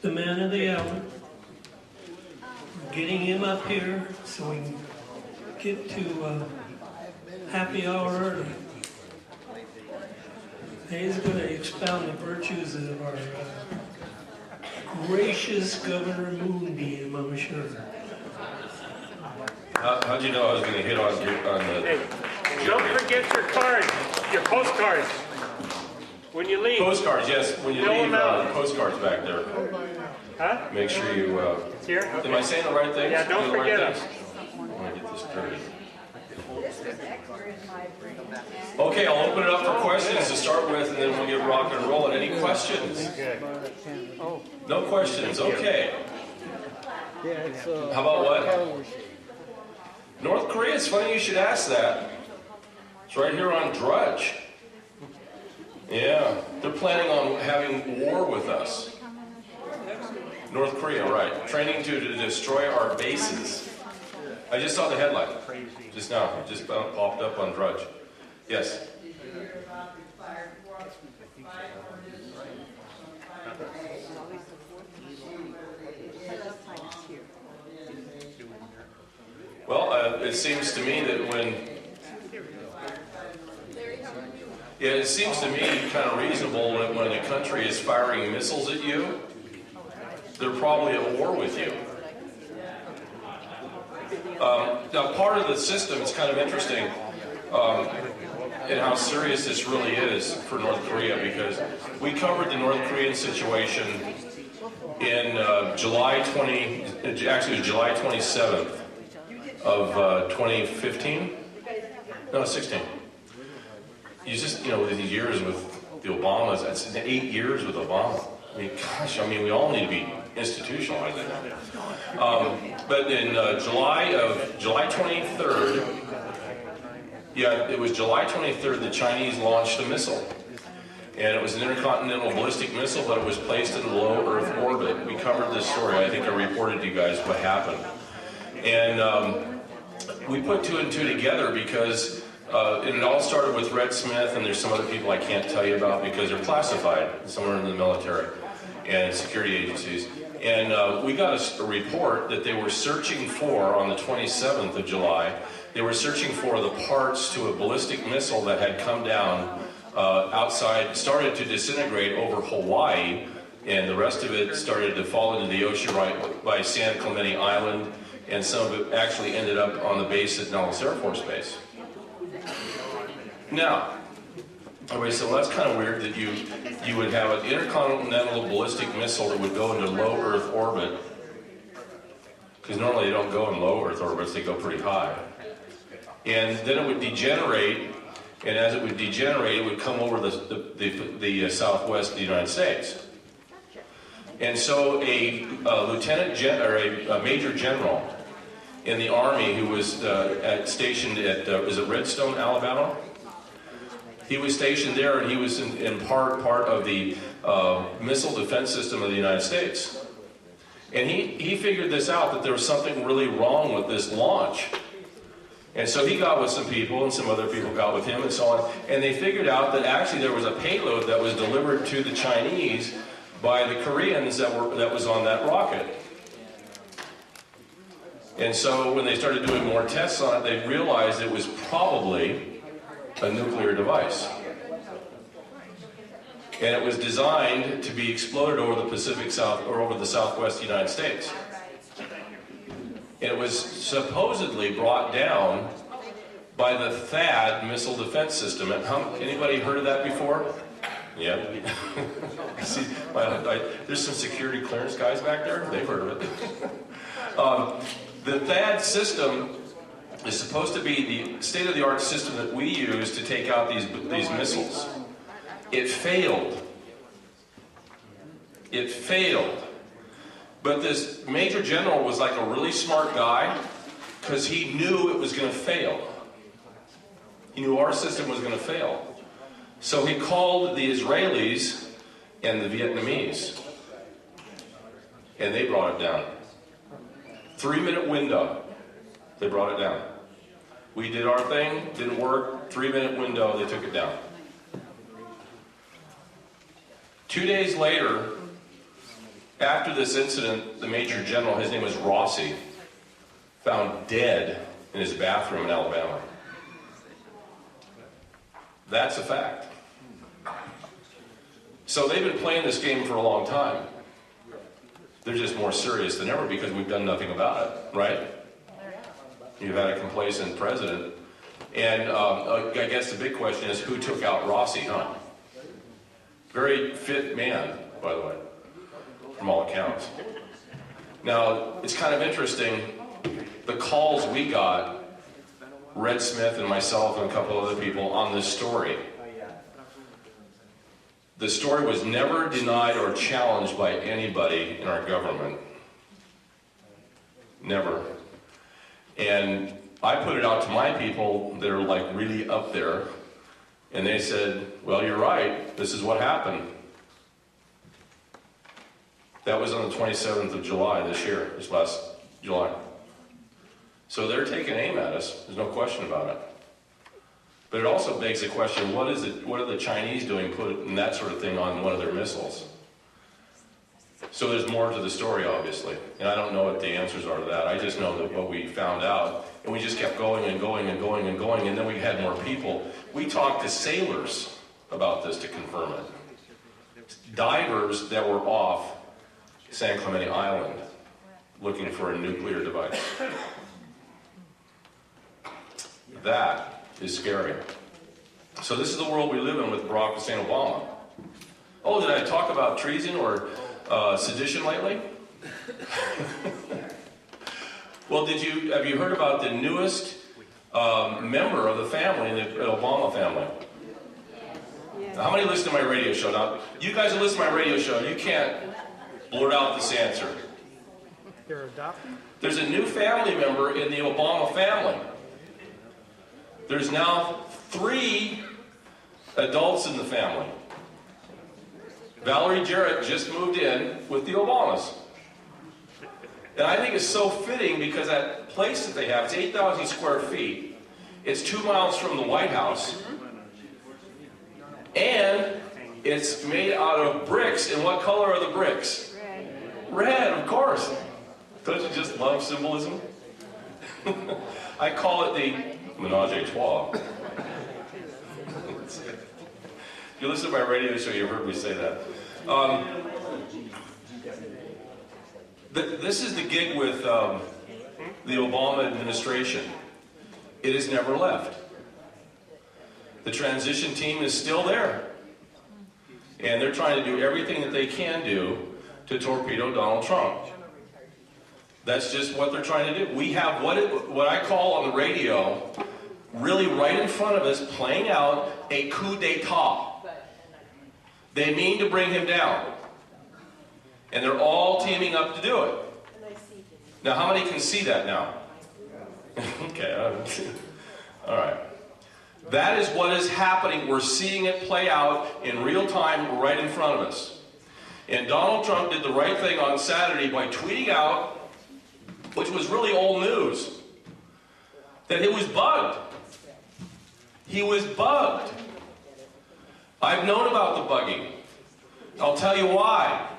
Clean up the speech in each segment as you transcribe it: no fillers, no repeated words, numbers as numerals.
the man of the hour. Getting him up here so we can get to happy hour early. He's going to expound the virtues of our gracious Governor Moonbeam, I'm sure. How'd you know I was going to hit on the... Hey, don't forget your cards, your postcards. When you leave. Postcards, yes. When you leave, postcards back there. Huh? Make sure you... It's here? Okay. Am I saying the right things? Yeah, don't forget them. I want to get this dirty. Okay, I'll open it up for questions to start with, and then we'll get rock and rolling. Any questions? No questions. Okay. How about what? North Korea. It's funny you should ask that. It's right here on Drudge. Yeah, they're planning on having war with us. North Korea, right. Training to destroy our bases. I just saw the headline. Just now. It just popped up on Drudge. Yes? Well, it seems to me that when... Yeah, it seems to me kind of reasonable that when a country is firing missiles at you, they're probably at war with you. Now, part of the system is kind of interesting in how serious this really is for North Korea, because we covered the North Korean situation in July 27th of 2015. No, 16. You just, with these years with the Obamas, that's 8 years with Obama. I mean, gosh, we all need to be institutionalized. But in July 23rd, yeah, it was July 23rd, the Chinese launched a missile. And it was an intercontinental ballistic missile, but it was placed in low Earth orbit. We covered this story. I think I reported to you guys what happened. And we put two and two together because and it all started with Red Smith, and there's some other people I can't tell you about because they're classified somewhere in the military and security agencies. And we got a report that they were searching for, on the 27th of July, they were searching for the parts to a ballistic missile that had come down outside, started to disintegrate over Hawaii, and the rest of it started to fall into the ocean right by San Clemente Island, and some of it actually ended up on the base at Nellis Air Force Base. Now, everybody said, well, that's kind of weird that you would have an intercontinental ballistic missile that would go into low Earth orbit, because normally they don't go in low Earth orbits, they go pretty high. And then it would degenerate, and as it would degenerate, it would come over the southwest of the United States. And so a major general in the Army who was stationed at, is it Redstone, Alabama? He was stationed there, and he was in part of the missile defense system of the United States. And he figured this out, that there was something really wrong with this launch. And so he got with some people, and some other people got with him, and so on. And they figured out that actually there was a payload that was delivered to the Chinese by the Koreans that was on that rocket. And so when they started doing more tests on it, they realized it was probably a nuclear device. And it was designed to be exploded over the Pacific South, or over the southwest United States. And it was supposedly brought down by the THAAD missile defense system. Anybody heard of that before? Yeah. See, there's some security clearance guys back there. They've heard of it. The THAAD system is supposed to be the state-of-the-art system that we use to take out these missiles. It failed. It failed. But this major general was like a really smart guy, because he knew it was going to fail. He knew our system was going to fail. So he called the Israelis and the Vietnamese, and they brought it down. 3-minute window, they brought it down. We did our thing, didn't work, 3-minute window, they took it down. 2 days later, After this incident, the Major General, his name was Rossi, found dead in his bathroom in Alabama. That's a fact. So they've been playing this game for a long time. They're just more serious than ever because we've done nothing about it, right? You've had a complacent president. And I guess the big question is, who took out Rossi, huh? Very fit man, by the way, from all accounts. Now, it's kind of interesting, the calls we got, Red Smith and myself and a couple other people, on this story. The story was never denied or challenged by anybody in our government. Never. And I put it out to my people that are like really up there, and they said, well, you're right, this is what happened. That was on the 27th of July this year, this last July. So they're taking aim at us, there's no question about it. But it also begs the question, what are the Chinese doing putting that sort of thing on one of their missiles? So there's more to the story, obviously. And I don't know what the answers are to that. I just know that what we found out, and we just kept going and going and going and going, and then we had more people. We talked to sailors about this to confirm it. Divers that were off San Clemente Island looking for a nuclear device. That is scary. So this is the world we live in with Barack Hussein Obama. Oh, did I talk about treason or sedition lately? Well, have you heard about the newest member of the family, the Obama family? How many listen to my radio show? Now, you guys who listen to my radio show, you can't blurt out this answer. They're adopted? There's a new family member in the Obama family. There's now 3 adults in the family. Valerie Jarrett just moved in with the Obamas. And I think it's so fitting because that place that they have, it's 8,000 square feet. It's 2 miles from the White House. And it's made out of bricks. And what color are the bricks? Red, of course. Don't you just love symbolism? I call it the menage a trois. If you listen to my radio show, you've heard me say that. This is the gig with the Obama administration. It has never left. The transition team is still there. And they're trying to do everything that they can do to torpedo Donald Trump. That's just what they're trying to do. We have what I call on the radio, really right in front of us, playing out a coup d'etat. They mean to bring him down. And they're all teaming up to do it. Now, how many can see that now? Okay, all right. That is what is happening. We're seeing it play out in real time right in front of us. And Donald Trump did the right thing on Saturday by tweeting out, which was really old news, that it was bugged. He was bugged. I've known about the bugging. I'll tell you why.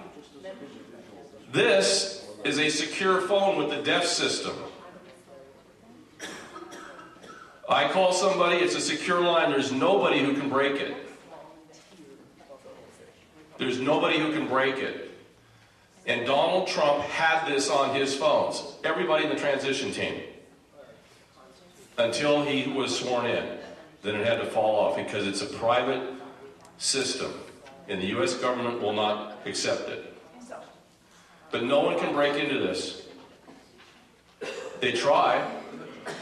This is a secure phone with the DEF system. I call somebody, it's a secure line, there's nobody who can break it. There's nobody who can break it. And Donald Trump had this on his phones. Everybody in the transition team. Until he was sworn in. Then it had to fall off because it's a private system. And the U.S. government will not accept it. But no one can break into this. They try.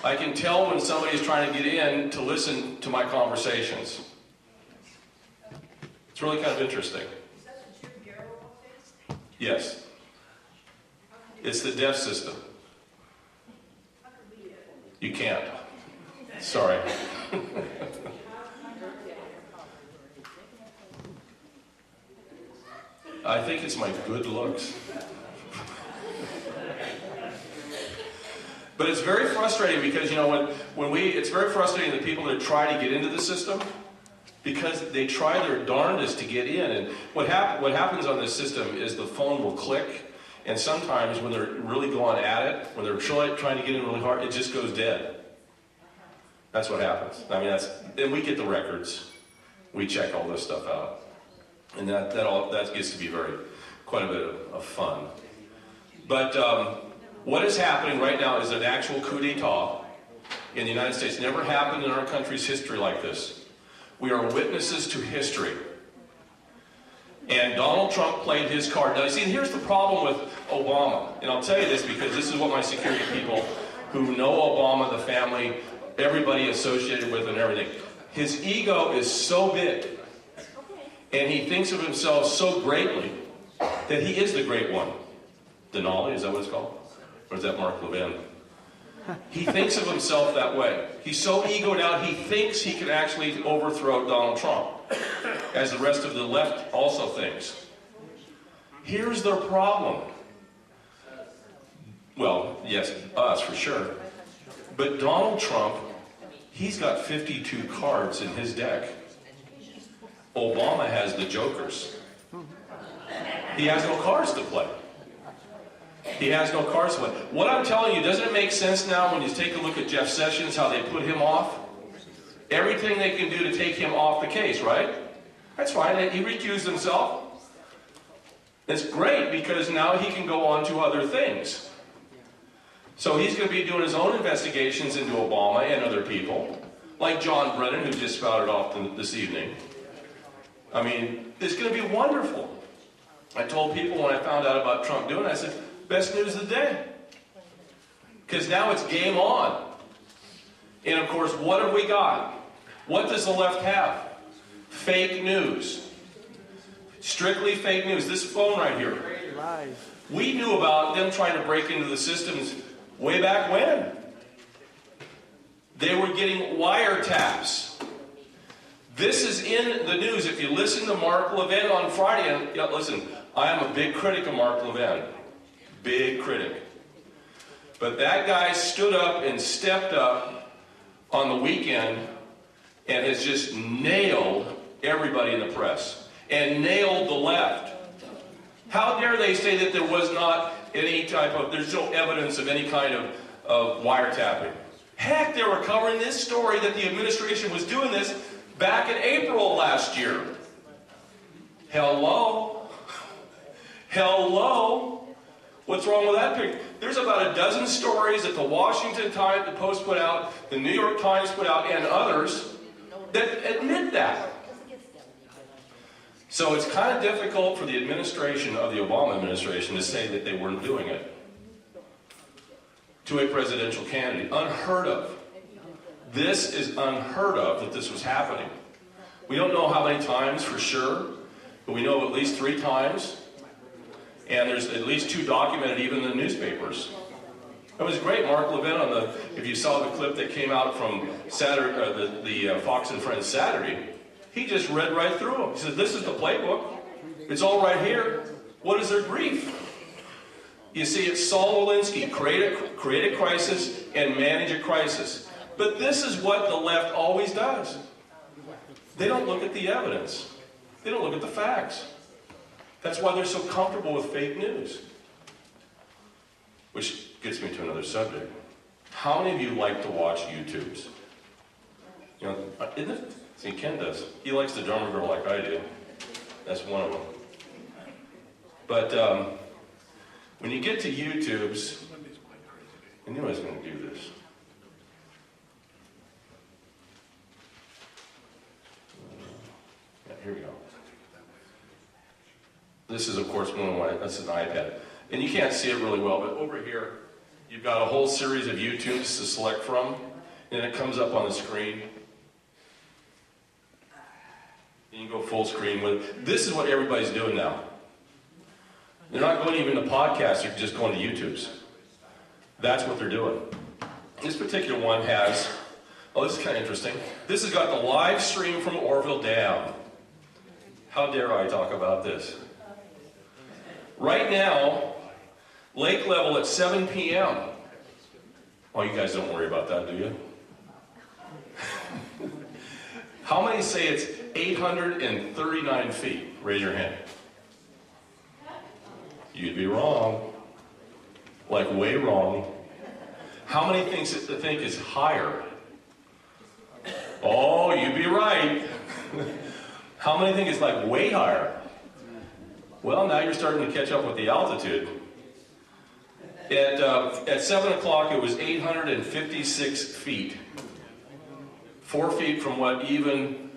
I can tell when somebody's trying to get in to listen to my conversations. It's really kind of interesting. Yes. It's the DEF system. You can't. Sorry. I think it's my good looks. But it's very frustrating because, you know, it's very frustrating that people that try to get into the system, because they try their darndest to get in. And what happens on this system is the phone will click, and sometimes when they're really going at it, when they're trying to get in really hard, it just goes dead. That's what happens. I mean, and we get the records. We check all this stuff out. And that gets to be quite a bit of fun. But what is happening right now is an actual coup d'etat in the United States. Never happened in our country's history like this. We are witnesses to history. And Donald Trump played his card. Now, you see, here's the problem with Obama. And I'll tell you this because this is what my security people who know Obama, the family, everybody associated with and everything. His ego is so big, and he thinks of himself so greatly that he is the great one. Denali, is that what it's called? Or is that Mark Levin? He thinks of himself that way. He's so egoed out, he thinks he can actually overthrow Donald Trump, as the rest of the left also thinks. Here's their problem. Well, yes, us for sure. But Donald Trump, he's got 52 cards in his deck. Obama has the jokers. He has no cards to play. He has no cards to play. What I'm telling you, doesn't it make sense now when you take a look at Jeff Sessions, how they put him off? Everything they can do to take him off the case, right? That's fine. He recused himself. It's great because now he can go on to other things. So he's going to be doing his own investigations into Obama and other people, like John Brennan, who just spouted off this evening. I mean, it's going to be wonderful. I told people when I found out about Trump doing it, I said, best news of the day. Because now it's game on. And of course, what have we got? What does the left have? Fake news. Strictly fake news. This phone right here. Lies. We knew about them trying to break into the systems way back when. They were getting wiretaps. This is in the news. If you listen to Mark Levin on Friday, and listen, I am a big critic of Mark Levin. Big critic. But that guy stood up and stepped up on the weekend and has just nailed everybody in the press and nailed the left. How dare they say that there was not any type of, there's no evidence of any kind of wiretapping. Heck, they were covering this story that the administration was doing this back in April last year. Hello? Hello? What's wrong with that picture? There's about a dozen stories that the Washington Post put out, the New York Times put out, and others that admit that. So it's kind of difficult for the administration of the Obama administration to say that they weren't doing it to a presidential candidate. Unheard of. This is unheard of that this was happening. We don't know how many times for sure, but we know of at least 3 times. And there's at least 2 documented even in the newspapers. It was great. Mark Levin if you saw the clip that came out from Saturday, the Fox and Friends Saturday, he just read right through them. He said, this is the playbook. It's all right here. What is their brief? You see, it's Saul Alinsky, create a crisis and manage a crisis. But this is what the left always does. They don't look at the evidence. They don't look at the facts. That's why they're so comfortable with fake news. Which gets me to another subject. How many of you like to watch YouTubes? You know, isn't it? See, Ken does. He likes the drummer girl like I do. That's one of them. But when you get to YouTubes, I knew I was going to do this. Yeah, here we go. This is, of course, that's an iPad. And you can't see it really well, but over here, you've got a whole series of YouTubes to select from, and it comes up on the screen. And you can go full screen with it. This is what everybody's doing now. They're not going even to podcasts, they're just going to YouTubes. That's what they're doing. This particular one has, oh, this is kind of interesting. This has got the live stream from Oroville Dam. How dare I talk about this? Right now, lake level at 7 p.m. Oh, you guys don't worry about that, do you? How many say it's 839 feet. Raise your hand. You'd be wrong. Like way wrong. How many think is higher? Oh, you'd be right. How many think is like way higher? Well, now you're starting to catch up with the altitude. At 7 o'clock, it was 856 feet. 4 feet from what even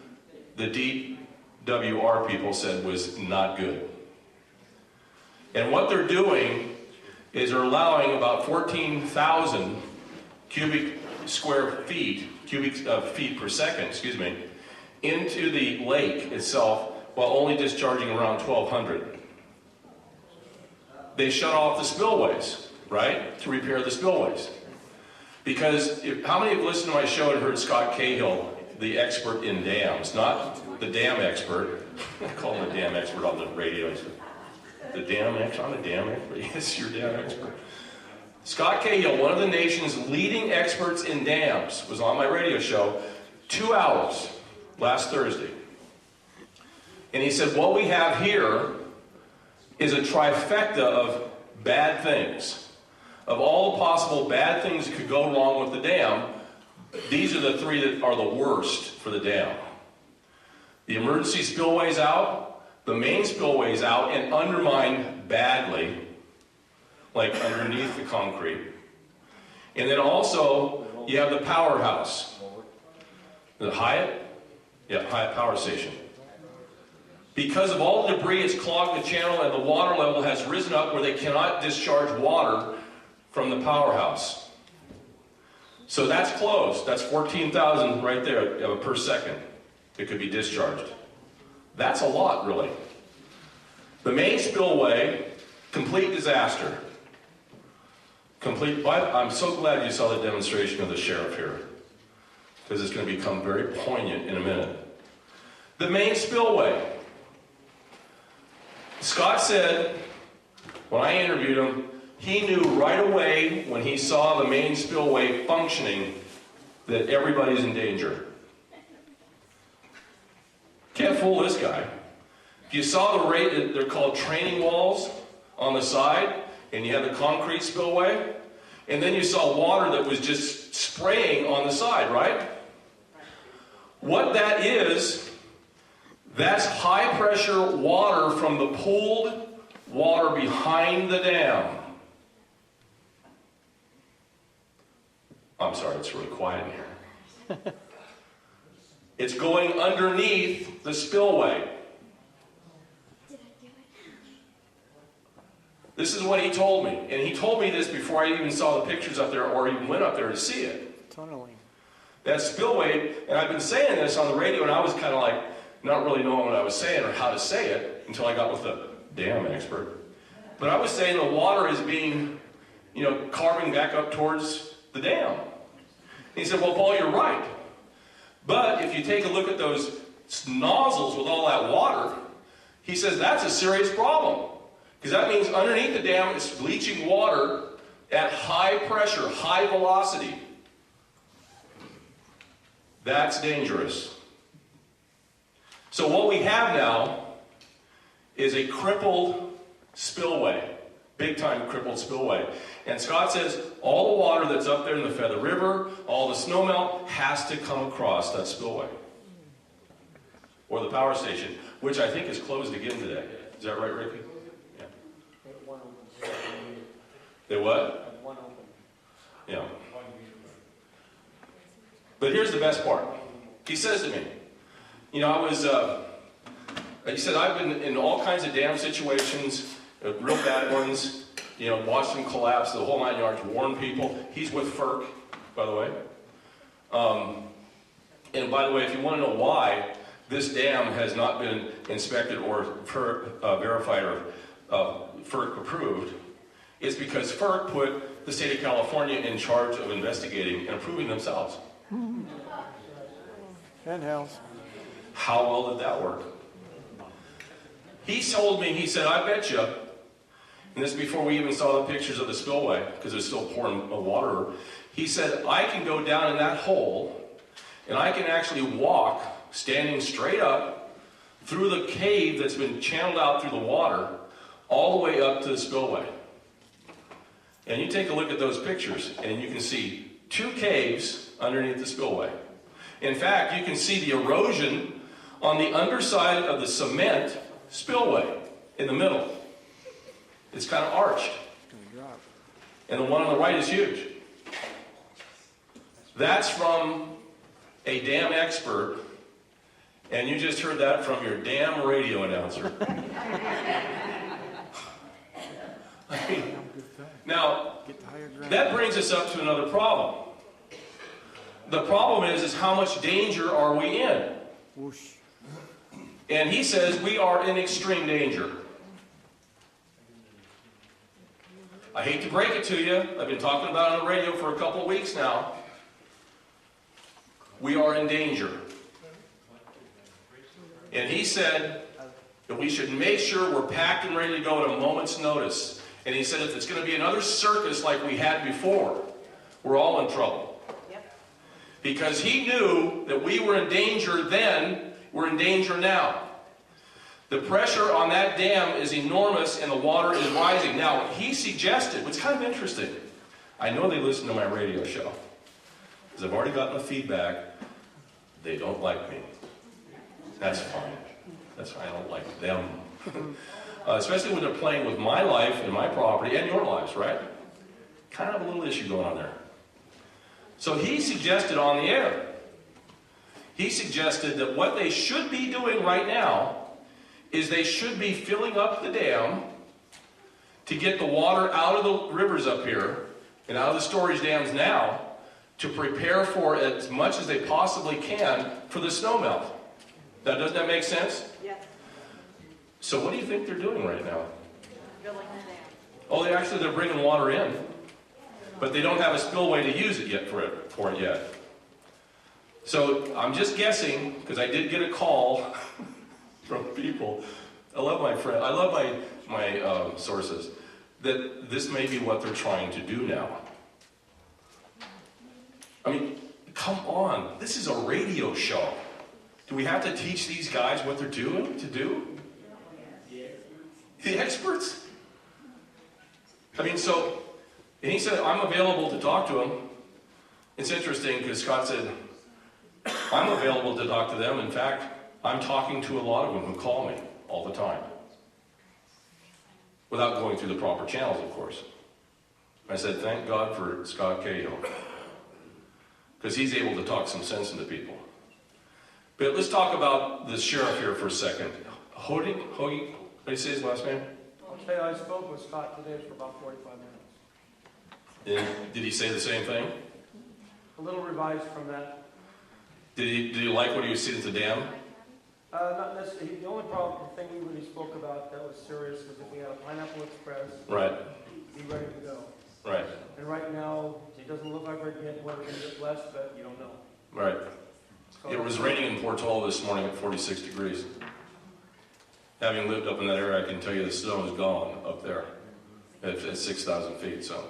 the DWR people said was not good. And what they're doing is they're allowing about 14,000 cubic feet per second, into the lake itself, while only discharging around 1,200. They shut off the spillways, right, to repair the spillways. Because how many have listened to my show and heard Scott Cahill, the expert in dams, not the dam expert? I call him the dam expert on the radio. The dam expert? I'm a dam expert. Yes, you're a dam expert. Scott Cahill, one of the nation's leading experts in dams, was on my radio show 2 hours last Thursday. And he said, what we have here is a trifecta of bad things. Of all the possible bad things that could go wrong with the dam, these are the three that are the worst for the dam. The emergency spillway's out, the main spillway's out and undermined badly, like underneath the concrete. And then also, you have the powerhouse. The Hyatt? Yeah, Hyatt Power Station. Because of all the debris, it's clogged the channel and the water level has risen up where they cannot discharge water from the powerhouse. So that's closed. That's 14,000 right there per second. It could be discharged. That's a lot, really. The main spillway, complete disaster. I'm so glad you saw the demonstration of the sheriff here, because it's going to become very poignant in a minute. The main spillway. Scott said, when I interviewed him, he knew right away when he saw the main spillway functioning that everybody's in danger. Can't fool this guy. If you saw the rate, they're called training walls on the side, and you had the concrete spillway, and then you saw water that was just spraying on the side, right? What that is, that's high pressure water from the pooled water behind the dam. I'm sorry, it's really quiet in here. It's going underneath the spillway. This is what he told me. And he told me this before I even saw the pictures up there or even went up there to see it. Tunneling. That spillway, and I've been saying this on the radio, and I was kind of like not really knowing what I was saying or how to say it until I got with the dam expert. But I was saying the water is being, carving back up towards the dam. And he said, well, Paul, you're right. But if you take a look at those nozzles with all that water, he says that's a serious problem. Because that means underneath the dam it's leaching water at high pressure, high velocity. That's dangerous. So what we have now is a crippled spillway, big time crippled spillway. And Scott says all the water that's up there in the Feather River, all the snowmelt has to come across that spillway. Or the power station, which I think is closed again today. Is that right, Ricky? Yeah. They what? Yeah. But here's the best part. He says to me, he said, I've been in all kinds of dam situations, real bad ones, watched them collapse, the whole 9 yards, warned people. He's with FERC, by the way. And by the way, if you want to know why this dam has not been inspected or verified or FERC approved, it's because FERC put the state of California in charge of investigating and approving themselves. Penthouse. How well did that work? He told me, he said, I bet you, and this is before we even saw the pictures of the spillway, because it was still pouring water, he said, I can go down in that hole, and I can actually walk standing straight up through the cave that's been channeled out through the water all the way up to the spillway. And you take a look at those pictures and you can see 2 caves underneath the spillway. In fact, you can see the erosion on the underside of the cement spillway in the middle. It's kind of arched. And the one on the right is huge. That's from a dam expert, and you just heard that from your damn radio announcer. I mean, now, that brings us up to another problem. The problem is how much danger are we in? And he says we are in extreme danger. I hate to break it to you. I've been talking about it on the radio for a couple of weeks now. We are in danger. And he said that we should make sure we're packed and ready to go at a moment's notice. And he said if it's going to be another circus like we had before, we're all in trouble. Because he knew that we were in danger then, we're in danger now. The pressure on that dam is enormous and the water is rising. Now, he suggested, what's kind of interesting, I know they listen to my radio show, because I've already gotten the feedback, they don't like me. That's fine. That's fine, I don't like them. Especially when they're playing with my life and my property and your lives, right? Kind of a little issue going on there. So he suggested on the air, he suggested that what they should be doing right now is they should be filling up the dam to get the water out of the rivers up here and out of the storage dams now to prepare for as much as they possibly can for the snow melt. Now, doesn't that make sense? Yes. So what do you think they're doing right now? Filling the dam. Oh, they're bringing water in, but they don't have a spillway to use it yet for it yet. So I'm just guessing, because I did get a call from people. I love my friend. I love my sources. That this may be what they're trying to do now. I mean, come on. This is a radio show. Do we have to teach these guys what they're doing to do? The experts? I mean, so, and he said, I'm available to talk to him. It's interesting because Scott said, I'm available to talk to them. In fact, I'm talking to a lot of them who call me all the time. Without going through the proper channels, of course. I said, thank God for Scott Cahill. Because he's able to talk some sense into people. But let's talk about the sheriff here for a second. Hoagie, how do you say his last name? Okay, I spoke with Scott today for about 45 minutes. And did he say the same thing? A little revised from that. Did he like what he was seeing at the dam? Not necessarily. The only thing we really spoke about that was serious was if we had a Pineapple Express, Right, be ready to go. right, And right now, it doesn't look like we're going to get less, but you don't know. right. So It was raining in Portola this morning at 46 degrees. Having lived up in that area, I can tell you the snow is gone up there at 6,000 feet. So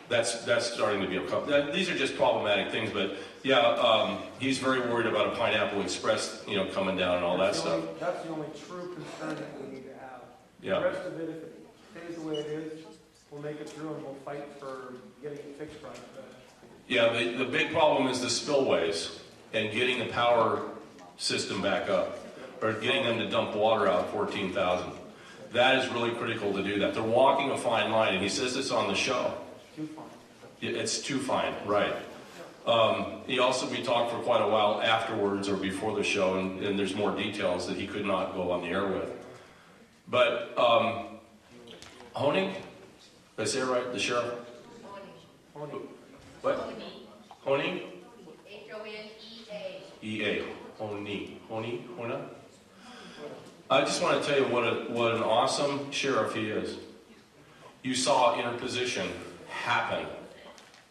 that's starting to be a. These are just problematic things, but yeah, he's very worried about a Pineapple Express, coming down and all that stuff. That's the only true concern that we need to have. Yeah. The rest of it, if it stays the way it is, we'll make it through and we'll fight for getting it fixed right. Yeah, the big problem is the spillways and getting the power system back up, or getting them to dump water out 14,000. That is really critical to do that. They're walking a fine line, and he says this on the show. Too fine. It's too fine, right. We talked for quite a while afterwards or before the show, and there's more details that he could not go on the air with. But, Honing? Did I say it right? The sheriff? Honing. What? Honing? H-O-N-E-A. E-A. Hona? I just want to tell you what an awesome sheriff he is. You saw interposition happen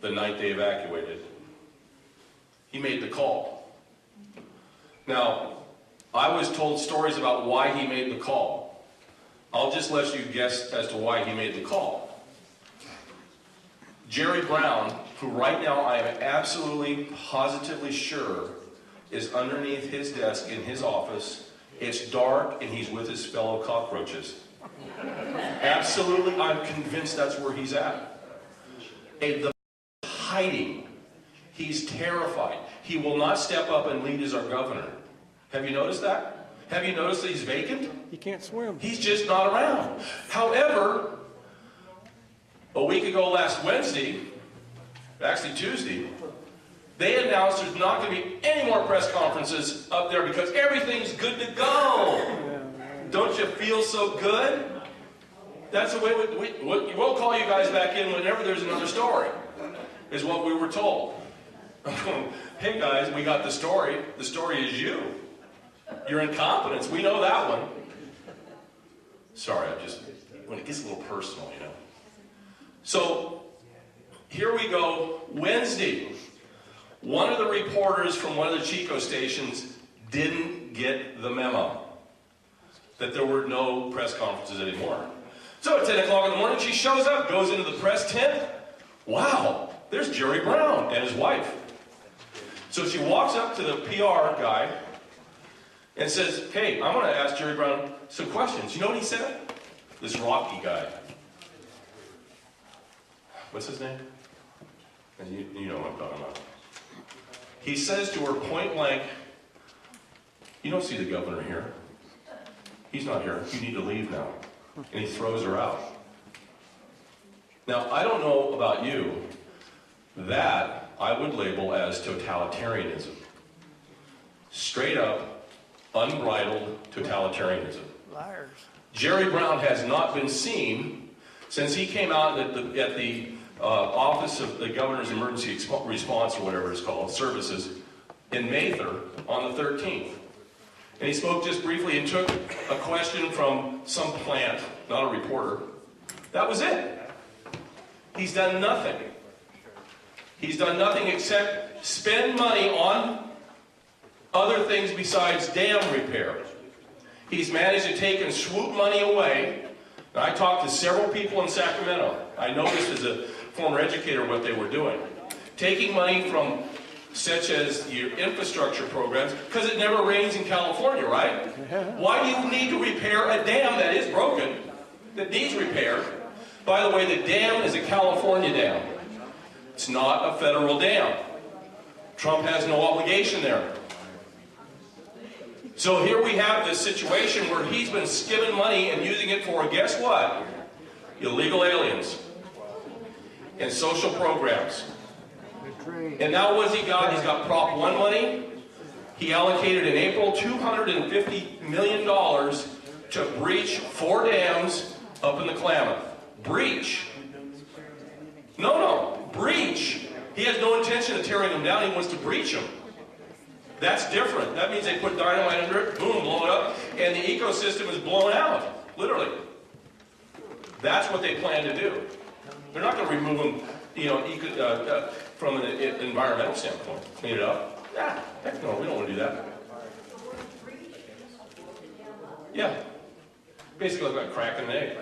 the night they evacuated. He made the call. Now, I was told stories about why he made the call. I'll just let you guess as to why he made the call. Jerry Brown, who right now I am absolutely, positively sure is underneath his desk in his office. It's dark, and he's with his fellow cockroaches. Absolutely, I'm convinced that's where he's at. The hiding. He's terrified. He will not step up and lead as our governor. Have you noticed that? Have you noticed that he's vacant? He can't swim. He's just not around. However, a week ago last Wednesday, actually Tuesday, they announced there's not going to be any more press conferences up there because everything's good to go. Don't you feel so good? That's the way we'll call you guys back in whenever there's another story, is what we were told. Hey guys, we got the story. The story is you. Your incompetence. We know that one. Sorry, when it gets a little personal, you know. So, here we go. Wednesday, one of the reporters from one of the Chico stations didn't get the memo that there were no press conferences anymore. So at 10 o'clock in the morning, she shows up, goes into the press tent. Wow, there's Jerry Brown and his wife. So she walks up to the PR guy and says, hey, I want to ask Jerry Brown some questions. You know what he said? This Rocky guy. What's his name? And you know what I'm talking about. He says to her point blank, you don't see the governor here. He's not here. You need to leave now. And he throws her out. Now, I don't know about you. That I would label as totalitarianism. Straight up, unbridled totalitarianism. Liars. Jerry Brown has not been seen since he came out at the Office of the Governor's Emergency Response, or whatever it's called, services, in Mather on the 13th. And he spoke just briefly and took a question from some plant, not a reporter. That was it. He's done nothing. He's done nothing except spend money on other things besides dam repair. He's managed to take and swoop money away. And I talked to several people in Sacramento. I noticed as a former educator what they were doing. Taking money from such as your infrastructure programs, because it never rains in California, right? Why do you need to repair a dam that is broken, that needs repair? By the way, the dam is a California dam. It's not a federal dam. Trump has no obligation there. So here we have this situation where he's been skimming money and using it for, guess what? Illegal aliens and social programs. And now what's he got? He's got Prop 1 money. He allocated in April $250 million to breach 4 dams up in the Klamath. Breach. No, breach. He has no intention of tearing them down. He wants to breach them. That's different. That means they put dynamite under it, boom, blow it up, and the ecosystem is blown out, literally. That's what they plan to do. They're not going to remove them, from an environmental standpoint. Clean it up. Yeah, heck no, we don't want to do that. Yeah. Basically like cracking an egg.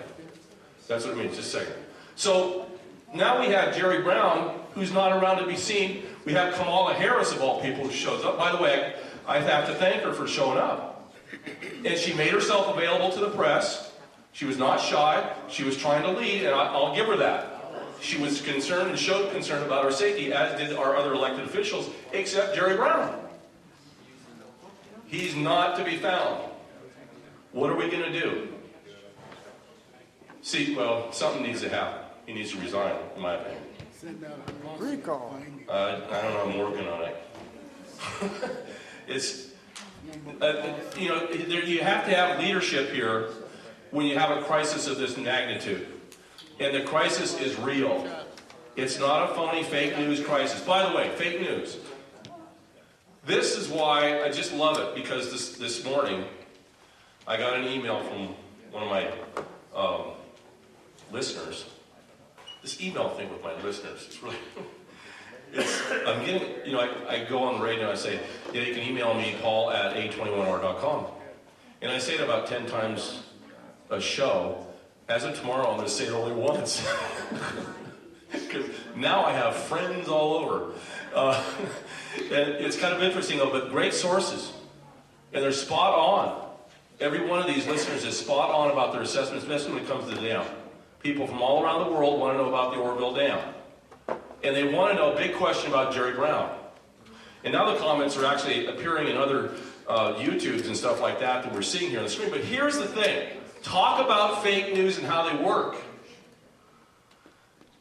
That's what it means, just a second. So, now we have Jerry Brown, who's not around to be seen. We have Kamala Harris, of all people, who shows up. By the way, I have to thank her for showing up. And she made herself available to the press. She was not shy. She was trying to lead, and I'll give her that. She was concerned and showed concern about our safety, as did our other elected officials, except Jerry Brown. He's not to be found. What are we going to do? See, well, something needs to happen. He needs to resign, in my opinion. Recall. I don't know, I'm working on it. It's, you have to have leadership here when you have a crisis of this magnitude. And the crisis is real. It's not a phony fake news crisis. By the way, fake news. This is why I just love it, because this morning I got an email from one of my listeners. This email thing with my listeners, it's really, I'm getting, I go on the radio and I say, yeah, you can email me, Paul at a21r.com. And I say it about 10 times a show. As of tomorrow, I'm going to say it only once. Because Now I have friends all over. And it's kind of interesting though, but great sources. And they're spot on. Every one of these listeners is spot on about their assessment, especially when it comes to the dam. People from all around the world want to know about the Oroville Dam. And they want to know a big question about Jerry Brown. And now the comments are actually appearing in other YouTubes and stuff like that we're seeing here on the screen. But here's the thing. Talk about fake news and how they work.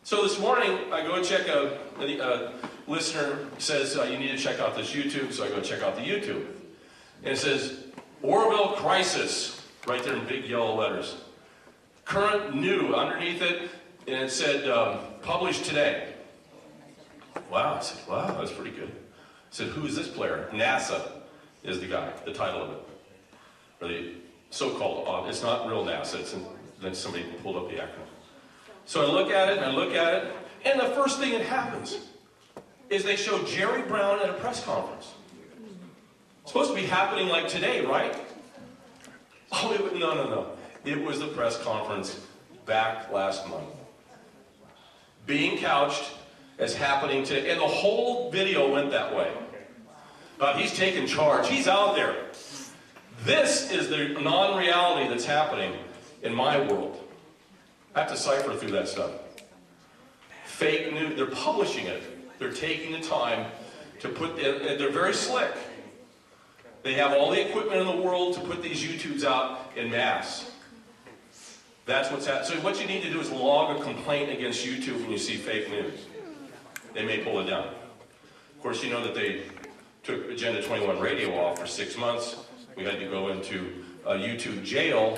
So this morning, I go and check a listener says, you need to check out this YouTube. So I go check out the YouTube. And it says, Oroville crisis, right there in big yellow letters. Current new, underneath it, and it said, published today. Wow, I said, wow, that's pretty good. I said, who is this player? NASA is the guy, the title of it. Or the so-called, it's not real NASA, then somebody pulled up the acronym. So I look at it, and the first thing that happens is they show Jerry Brown at a press conference. It's supposed to be happening like today, right? Oh, no. It was the press conference back last month. Being couched as happening today. And the whole video went that way. He's taking charge. He's out there. This is the non-reality that's happening in my world. I have to cipher through that stuff. Fake news. They're publishing it. They're taking the time to put it. They're very slick. They have all the equipment in the world to put these YouTubes out en masse. That's what's happening. So what you need to do is log a complaint against YouTube when you see fake news. They may pull it down. Of course, you know that they took Agenda 21 radio off for 6 months. We had to go into YouTube jail